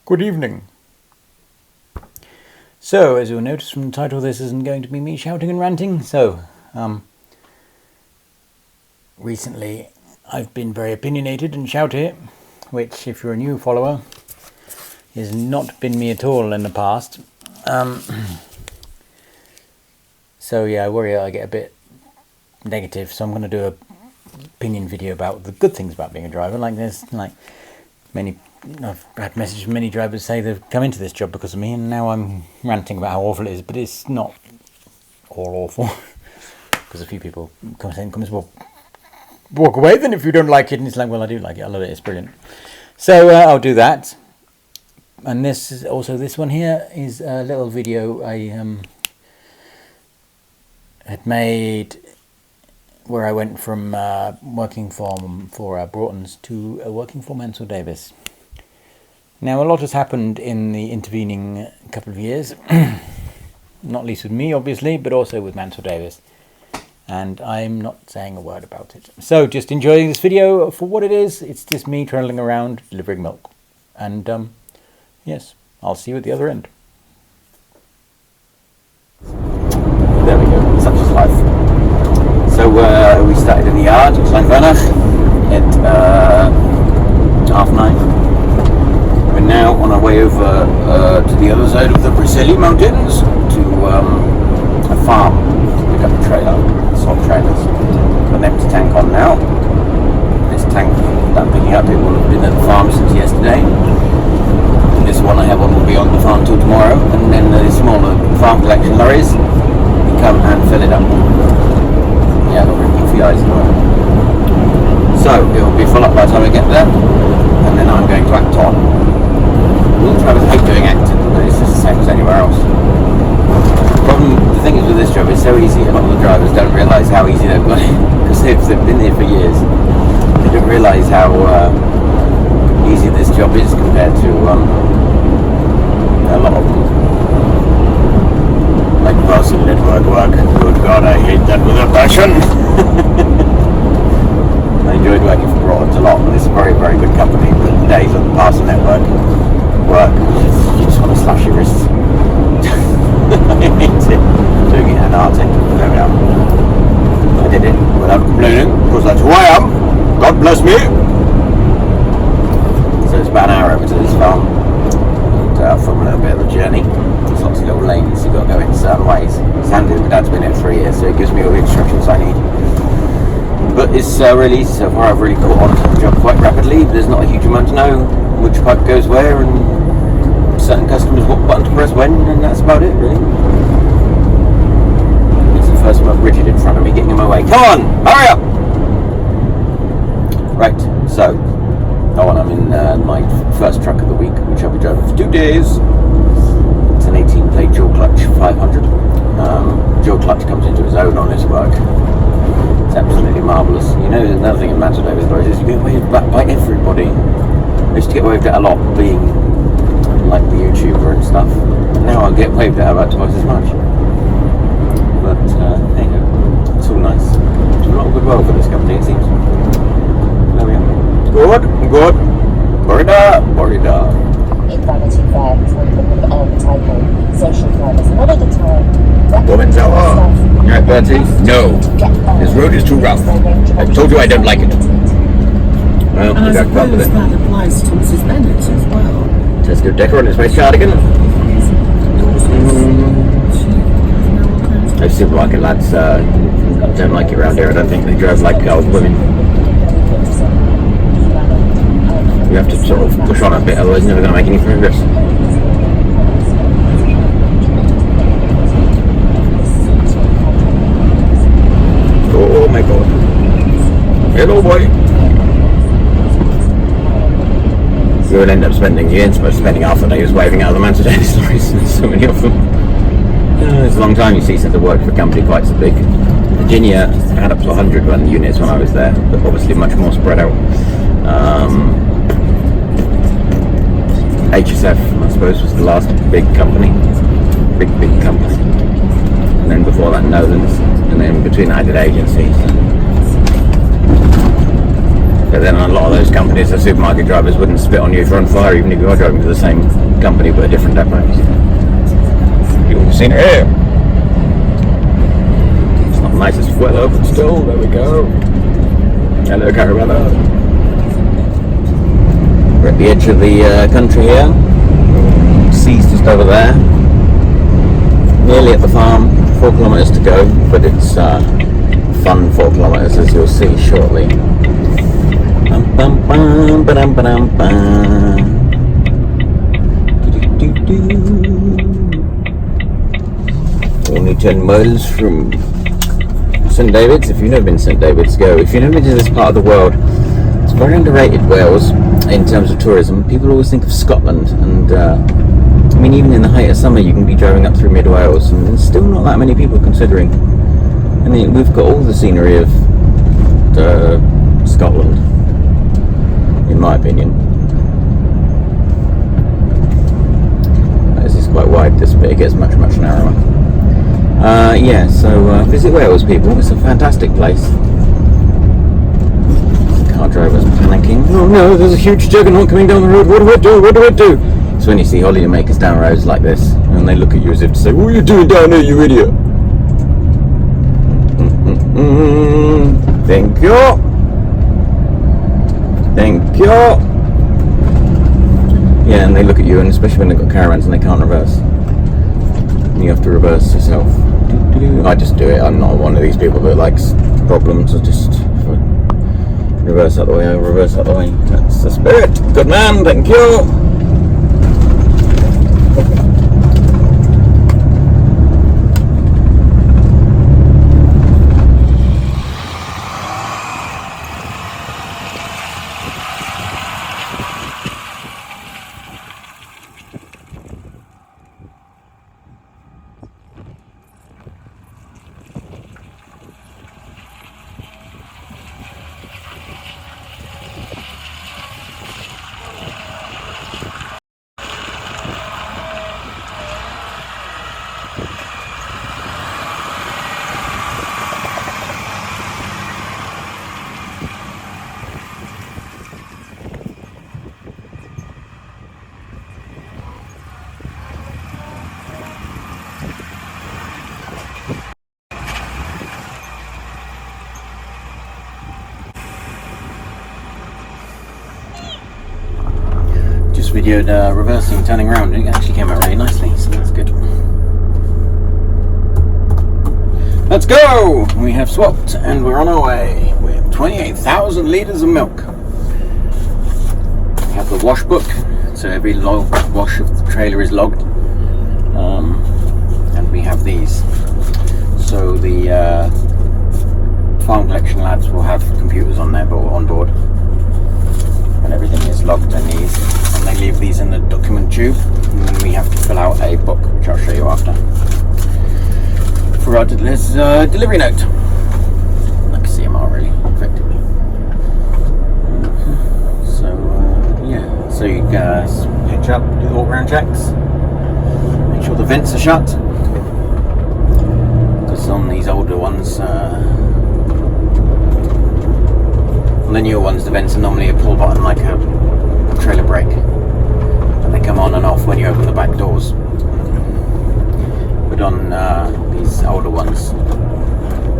Good evening. So, as you'll notice from the title, this isn't going to be me shouting and ranting. So, recently I've been very opinionated and shouty, which, if you're a new follower, has not been me at all in the past. So yeah, I worry I get a bit negative, so I'm going to do a opinion video about the good things about being a driver. Like this, I've had messages from many drivers say they've come into this job because of me, and now I'm ranting about how awful it is, but it's not all awful. Because a few people come well, walk away then if you don't like it, and it's like, well, I do like it, I love it, it's brilliant. So I'll do that. And this is also, this one here is a little video I had made where I went from working for Broughton's to working for Mansell Davis. Now, a lot has happened in the intervening couple of years, not least with me, obviously, but also with Mansell Davis. And I'm not saying a word about it. So, just enjoying this video for what it is. It's just me trundling around delivering milk. And, yes, I'll see you at the other end. There we go, such is life. So, we started in the yard, Llanfynach, at 9:30. We're now on our way over to the other side of the Brisili Mountains to a farm to pick up a trailer, salt trailers. Got an empty tank on now. This tank that I'm picking up, it will have been at the farm since yesterday. And this one I have on will be on the farm till tomorrow. And then the smaller farm collection lorries come and fill it up. Yeah, I've got really goofy eyes at the moment. So it will be full up by the time I get there, and then I'm going to act on. All drivers hate doing acting, but it's just the same as anywhere else. The thing is with this job, it's so easy. A lot of the drivers don't realise how easy they've got it, because they've been here for years. They don't realise how easy this job is compared to a lot of them. Like parcel network work. Good God, I hate that with a passion. I enjoyed working for Broughton's a lot, and it's a very, very good company. But the days of the parcel network work, you just want to slash your wrists. I hate it. Doing it in Arctic. There we are. I did it without complaining, because that's who I am. God bless me. So it's about an hour over to this farm, and from a little bit of a journey. There's lots of little lanes you've got to go in certain ways. It's handy, my dad's been here 3 years, so it gives me all the instructions I need. But it's really easy so far. I've really caught on to the job quite rapidly. There's not a huge amount to know which pipe goes where, and certain customers what button to press when, and that's about it, really. It's the first one rigid in front of me, getting in my way. Come on, hurry up! Right, so, I'm in my first truck of the week, which I'll be driving for 2 days. It's an 18-plate dual clutch 500. Dual clutch comes into its own on this work. It's absolutely marvellous. You know, another thing in Mansell Davis is you get waved back by everybody. I used to get waved at a lot being like the YouTuber and stuff. And now I get waved at about twice as much. But there you go. It's all nice. It's a lot of goodwill for this company, it seems. There we are. Good. Borida. Equality there is on the title. Social drivers one at a time. Woman Zoa. Yeah, Bertie? No. This road is too rough. I told you I don't like it. Well, and I suppose that applies to Mrs. Bennett as well. Let's go decor on his face cardigan. Those supermarket lads don't like it around here. I don't think they drive like old women. You have to sort of push on a bit, otherwise you're never going to make any progress. Oh my God. Hello boy. You will end up spending half the day just waving out of the Mansell Davis lorries. There's so many of them. It's a long time you see since I worked for a company quite so big. Virginia had up to 100 units when I was there, but obviously much more spread out. HSF, I suppose, was the last big company. Big company. And then before that, Nolan's. And then between that I did agencies. But then a lot of those companies, the supermarket drivers, wouldn't spit on you if you're on fire, even if you are driving for the same company but a different depot. You've seen it here. It's not the nicest weather, but still, there we go. Hello, Carabella. We're at the edge of the country here. Sea's just over there. Nearly at the farm. 4 kilometres to go, but it's fun 4 kilometres, as you'll see shortly. Only 10 miles from St David's. If you've never been to St David's, go. If you've never been to this part of the world, it's very underrated, Wales, in terms of tourism. People always think of Scotland, and I mean, even in the height of summer, you can be driving up through mid Wales, and there's still not that many people considering. I mean, we've got all the scenery of Scotland, in my opinion. This is quite wide, this bit. It gets much, much narrower. Yeah, so visit Wales, people. It's a fantastic place. Car drivers panicking. Oh no, there's a huge juggernaut coming down the road. What do I do? What do I do? So when you see holiday makers down roads like this, and they look at you as if to say, what are you doing down here, you idiot? Thank you. Thank you. Yeah, and they look at you, and especially when they've got caravans and they can't reverse. And you have to reverse yourself. I just do it. I'm not one of these people that likes problems. I just reverse out the way, I reverse out the way. That's the spirit. Good man, thank you. Videoed reversing, turning around, and it actually came out really nicely, so that's good. Let's go! We have swapped and we're on our way with 28,000 litres of milk. We have the wash book, so every wash of the trailer is logged. And we have these. So the farm collection lads will have computers on board. And everything is logged in these. They leave these in the document tube, and then we have to fill out a book, which I'll show you after, for our delivery note, like a CMR really, effectively. So yeah, so you guys hitch up, do the walk-around checks, make sure the vents are shut, because on these older ones, on the newer ones, the vents are normally a pull button like a trailer brake. They come on and off when you open the back doors. But on these older ones,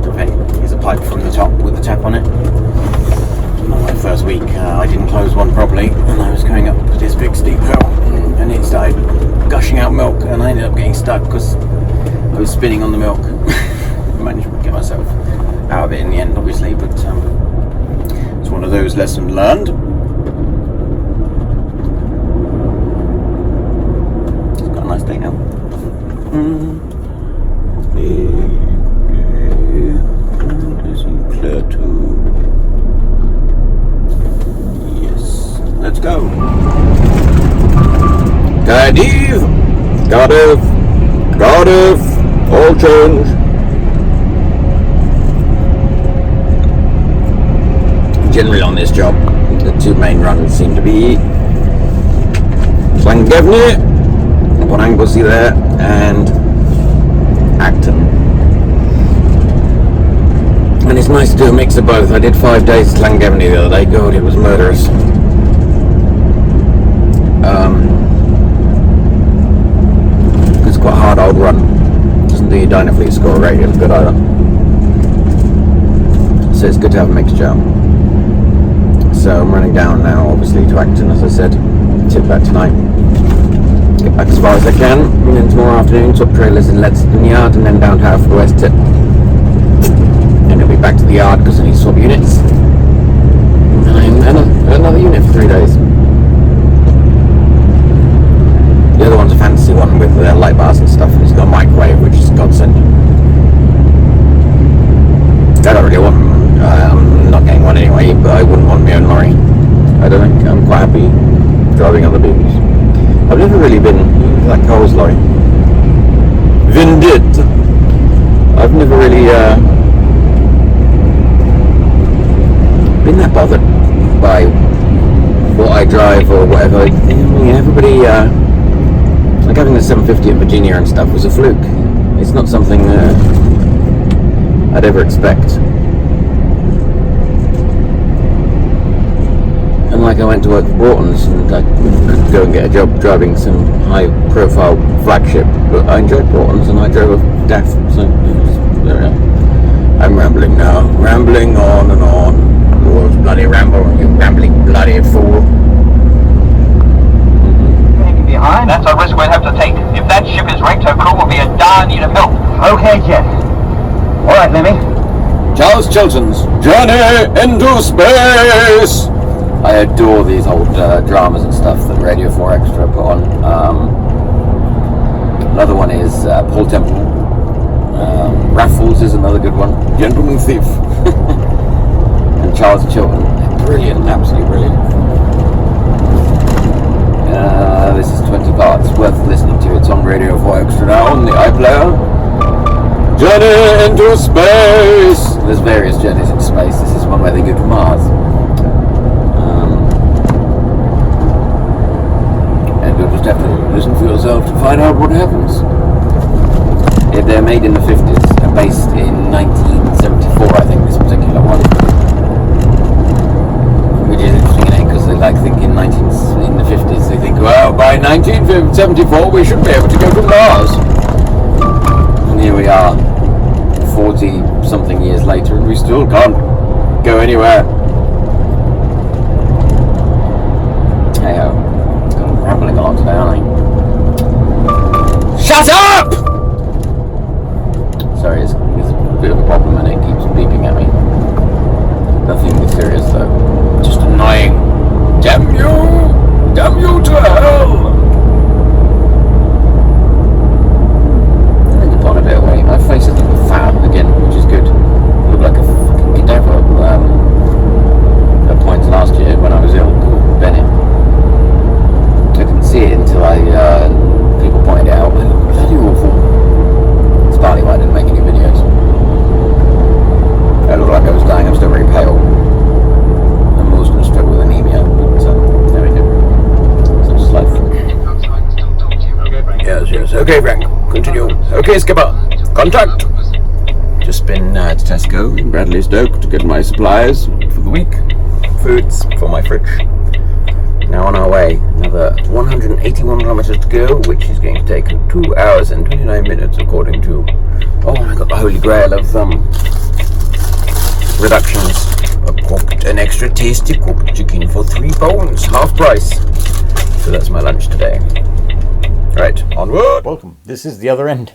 the vent is a pipe from the top with the tap on it. And on my first week, I didn't close one properly, and I was going up this big steep hill, and it started gushing out milk, and I ended up getting stuck because I was spinning on the milk. I managed to get myself out of it in the end, obviously, but it's one of those lessons learned. Nice day now. Yes, let's go. Cardiff, all change. Generally on this job, the two main runs seem to be Llangefni, on Anglesey there, and Acton. And it's nice to do a mix of both. I did 5 days at Llangefni the other day. God, it was murderous. It's quite a hard old run. Doesn't do your Dynafleet score rating good either. So it's good to have a mixture. So I'm running down now, obviously, to Acton, as I said. Tip back tonight. Get back as far as I can. And then tomorrow afternoon, swap trailers in Ledston Yard, and then down to Half the West Tip. And then be back to the yard because I need to swap units. And another unit for 3 days. The other one's a fancy one with light bars and stuff, and it's got a microwave, which is a godsend. I don't really want. I'm not getting one anyway, but I wouldn't want my own lorry. I don't think I'm quite happy driving other people's. I've never really been that Coles lorry. Vindit. I've never really been that bothered by what I drive or whatever. Everybody, like having the 750 in Virginia and stuff was a fluke. It's not something I'd ever expect. And like I went to work for Broughton's and I could go and get a job driving some high profile flagship, but I enjoyed Broughton's and I drove a DAF, so there we are. I'm rambling now, rambling on and on. The world's bloody ramble, you rambling bloody fool. Behind? That's a risk we'd have to take. If that ship is wrecked, her crew will be a darn need of help. Okay, Jet. All right, Lemmy. Charles Chilton's Journey into Space. I adore these old dramas and stuff that Radio 4 Extra put on. Another one is Paul Temple. Raffles is another good one. Gentleman Thief. And Charles Chilton. Brilliant, absolutely brilliant. This is 20 parts, worth listening to. It's on Radio 4 Extra now on the iPlayer. Journey into Space! There's various journeys into space. This is one where they go to Mars. And you'll just have to listen for yourself to find out what happens. If they're made in the 50s and based in 1974, I think, this particular one. Which is interesting, because they like thinking in the 50s, they think, well, by 1974 we should be able to go to Mars. And here we are, 40 something years later, and we still can't go anywhere. Hey ho, I'm rambling along today, aren't I? Shut up! Sorry, it's a bit of a problem and it keeps beeping at me. Nothing serious though. Just annoying. Damn you! Damn you to hell! I think I've gone a bit away. My face is looking fat again, which is good. I look like a fucking cadaver at points last year when I was ill. Bennett. I didn't see it until people pointed it out. I look bloody awful. It's partly why I didn't make any videos. I looked like I was dying. I'm still very pale. I'm always going to struggle with anemia, but there we go. Such is life. Yes. Okay, Frank. Continue. Okay, skipper. Contact. Just been to Tesco in Bradley Stoke to get my supplies for the week. Foods for my fridge. Now on our way. Another 181 kilometers to go, which is going to take 2 hours and 29 minutes according to... Oh, I got the holy grail of reductions. An extra tasty cooked chicken for £3, half price. So that's my lunch today. Right, onward. Welcome. This is the other end.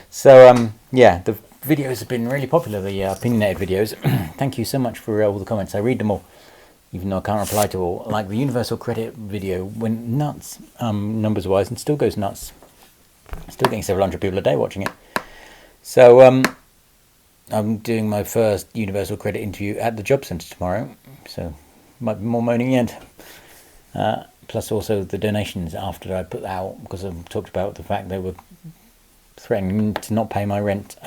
So yeah, the videos have been really popular, the opinionated videos. Thank you so much for all the comments. I read them all, even though I can't reply to all. Like the universal credit video went nuts, numbers wise, and still goes nuts. Still getting several hundred people a day watching it. So I'm doing my first universal credit interview at the job centre tomorrow, so might be more moaning in the end. Plus also the donations after I put that out, because I've talked about the fact they were threatening to not pay my rent.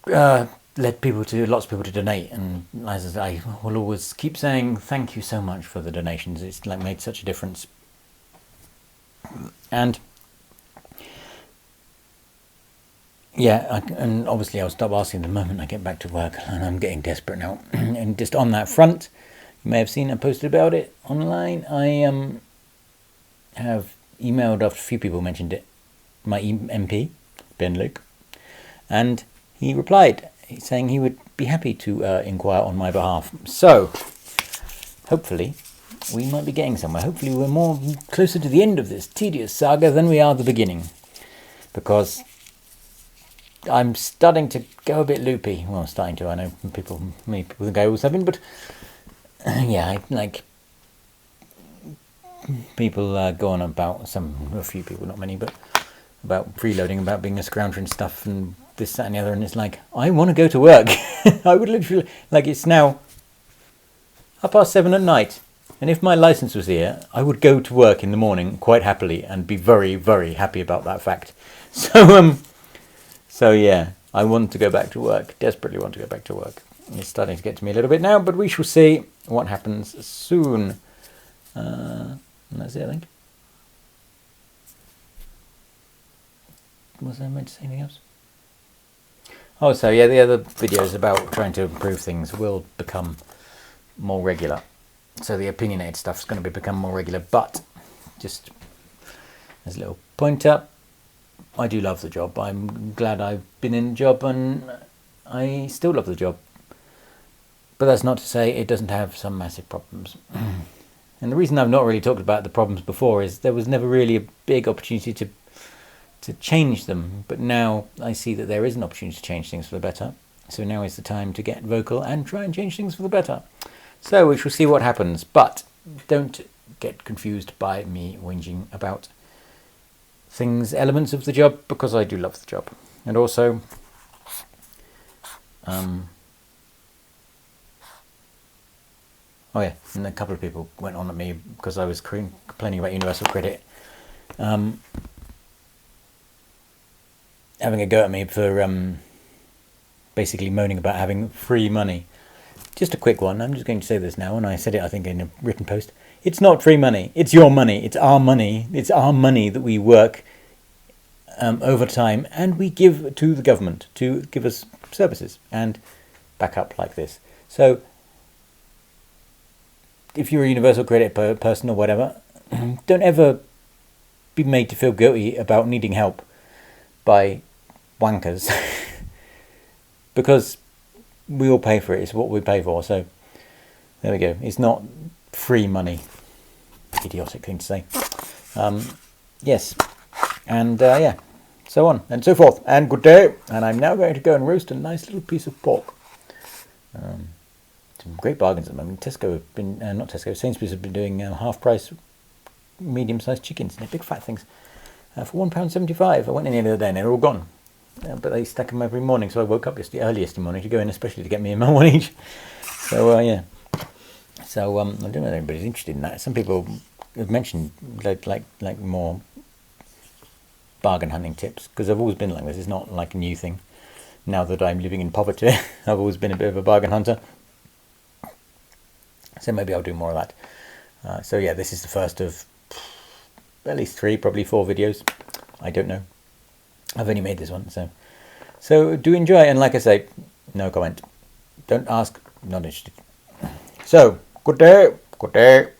Led lots of people to donate, and as I will always keep saying, thank you so much for the donations. It's like made such a difference. And yeah, and obviously I'll stop asking the moment I get back to work, and I'm getting desperate now. And just on that front, you may have seen I posted about it online. I have emailed after a few people mentioned it, my MP, Ben Luke, and he replied saying he would be happy to inquire on my behalf. So, hopefully, we might be getting somewhere. Hopefully we're more closer to the end of this tedious saga than we are the beginning. Because I'm starting to go a bit loopy. Well, starting to. I know many people think I always have been, but yeah, people go on about a few people, not many, but about freeloading, about being a scrounger and stuff, and this, that, and the other. And it's like, I want to go to work. I would literally, like, it's now 7:30 at night, and if my license was here, I would go to work in the morning quite happily and be very, very happy about that fact. So yeah, I want to go back to work. Desperately want to go back to work. It's starting to get to me a little bit now, but we shall see what happens soon. And that's it, I think. Was I meant to say anything else? Oh, so yeah, the other videos about trying to improve things will become more regular. So the opinionated stuff is going to become more regular, but just as a little pointer, I do love the job. I'm glad I've been in the job, and I still love the job. But that's not to say it doesn't have some massive problems. And the reason I've not really talked about the problems before is there was never really a big opportunity to change them. But now I see that there is an opportunity to change things for the better. So now is the time to get vocal and try and change things for the better. So we shall see what happens. But don't get confused by me whinging about elements of the job, because I do love the job. And also, oh yeah, and a couple of people went on at me because I was complaining about universal credit, having a go at me for basically moaning about having free money. Just a quick one, I'm just going to say this now, and I said it I think in a written post. It's not free money, it's your money, it's our money that we work over time, and we give to the government to give us services and back up like this. So if you're a universal credit person or whatever, don't ever be made to feel guilty about needing help by wankers, because we all pay for it. It's what we pay for. So there we go. It's not free money. Idiotic thing to say. Yes. And yeah, so on and so forth. And good day. And I'm now going to go and roast a nice little piece of pork. Some great bargains at the moment. Tesco have been, not Tesco, Sainsbury's have been doing half price medium-sized chickens. They're big fat things for £1.75. I went in the other day and they're all gone. But they stack them every morning, so I woke up early yesterday morning to go in, especially to get me and my one each. So yeah. So I don't know if anybody's interested in that. Some people have mentioned like more bargain hunting tips, because I've always been like this. It's not like a new thing. Now that I'm living in poverty, I've always been a bit of a bargain hunter. So maybe I'll do more of that. So yeah, this is the first of at least 3, probably 4 videos. I don't know. I've only made this one, so do enjoy. And like I say, no comment. Don't ask. Not interested. So good day. Good day.